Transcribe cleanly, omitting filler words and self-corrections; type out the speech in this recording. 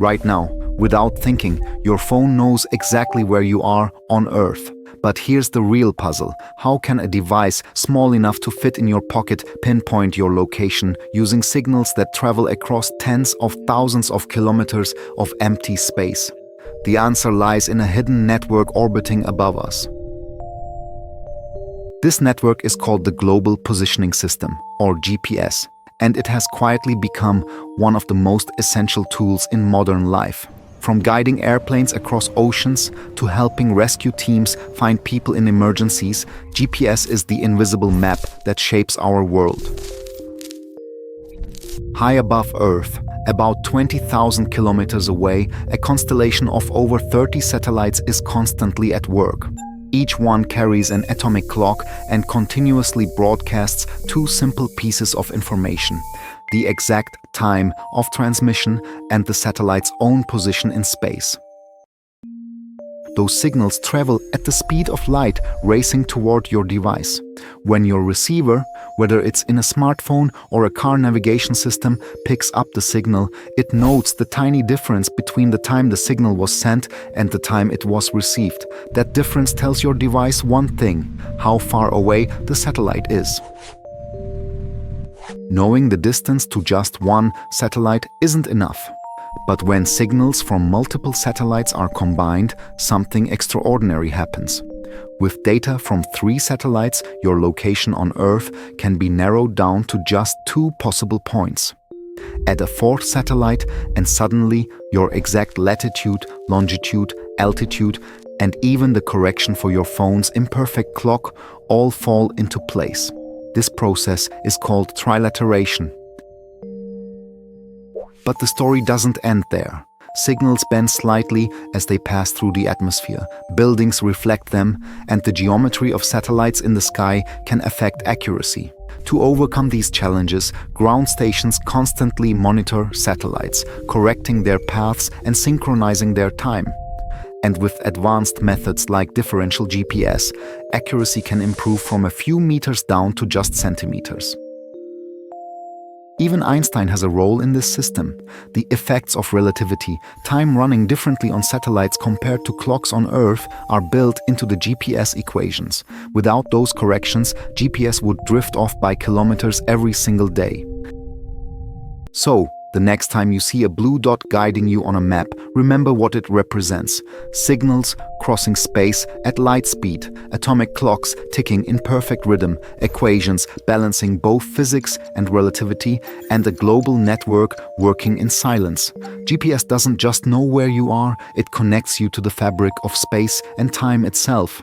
Right now, without thinking, your phone knows exactly where you are on Earth. But here's the real puzzle. How can a device small enough to fit in your pocket pinpoint your location using signals that travel across tens of thousands of kilometers of empty space? The answer lies in a hidden network orbiting above us. This network is called the Global Positioning System, or GPS, and it has quietly become one of the most essential tools in modern life. From guiding airplanes across oceans to helping rescue teams find people in emergencies, GPS is the invisible map that shapes our world. High above Earth, about 20,000 kilometers away, a constellation of over 30 satellites is constantly at work. Each one carries an atomic clock and continuously broadcasts two simple pieces of information: the exact time of transmission and the satellite's own position in space. Those signals travel at the speed of light, racing toward your device. When your receiver, whether it's in a smartphone or a car navigation system, picks up the signal, it notes the tiny difference between the time the signal was sent and the time it was received. That difference tells your device one thing: how far away the satellite is. Knowing the distance to just one satellite isn't enough. But when signals from multiple satellites are combined, something extraordinary happens. With data from 3 satellites, your location on Earth can be narrowed down to just 2 possible points. Add a 4th satellite, and suddenly your exact latitude, longitude, altitude, and even the correction for your phone's imperfect clock all fall into place. This process is called trilateration. But the story doesn't end there. Signals bend slightly as they pass through the atmosphere. Buildings reflect them, and the geometry of satellites in the sky can affect accuracy. To overcome these challenges, ground stations constantly monitor satellites, correcting their paths and synchronizing their time. And with advanced methods like differential GPS, accuracy can improve from a few meters down to just centimeters. Even Einstein has a role in this system. The effects of relativity, time running differently on satellites compared to clocks on Earth, are built into the GPS equations. Without those corrections, GPS would drift off by kilometers every single day. So, the next time you see a blue dot guiding you on a map, remember what it represents: signals crossing space at light speed, atomic clocks ticking in perfect rhythm, equations balancing both physics and relativity, and a global network working in silence. GPS doesn't just know where you are, it connects you to the fabric of space and time itself.